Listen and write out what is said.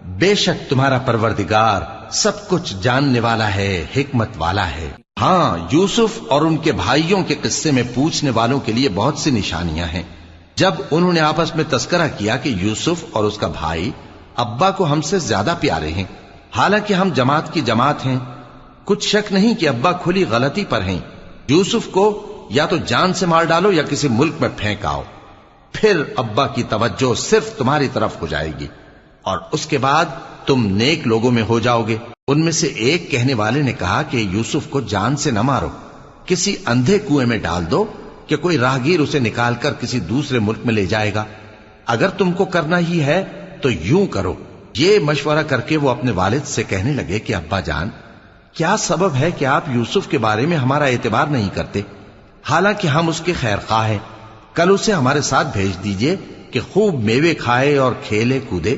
بے شک تمہارا پروردگار سب کچھ جاننے والا ہے، حکمت والا ہے۔ ہاں، یوسف اور ان کے بھائیوں کے قصے میں پوچھنے والوں کے لیے بہت سی نشانیاں ہیں۔ جب انہوں نے آپس میں تذکرہ کیا کہ یوسف اور اس کا بھائی ابا کو ہم سے زیادہ پیارے ہیں، حالانکہ ہم جماعت کی جماعت ہیں، کچھ شک نہیں کہ ابا کھلی غلطی پر ہیں، یوسف کو یا تو جان سے مار ڈالو یا کسی ملک میں پھینک آؤ، پھر ابا کی توجہ صرف تمہاری طرف ہو جائے گی اور اس کے بعد تم نیک لوگوں میں ہو جاؤ گے۔ ان میں سے ایک کہنے والے نے کہا کہ یوسف کو جان سے نہ مارو، کسی اندھے کنویں میں ڈال دو کہ کوئی راہگیر اسے نکال کر کسی دوسرے ملک میں لے جائے گا، اگر تم کو کرنا ہی ہے تو یوں کرو۔ یہ مشورہ کر کے وہ اپنے والد سے کہنے لگے کہ ابا جان، کیا سبب ہے کہ آپ یوسف کے بارے میں ہمارا اعتبار نہیں کرتے، حالانکہ ہم اس کے خیر خواہ ہیں؟ کل اسے ہمارے ساتھ بھیج دیجئے کہ خوب میوے کھائے اور کھیلے کودے۔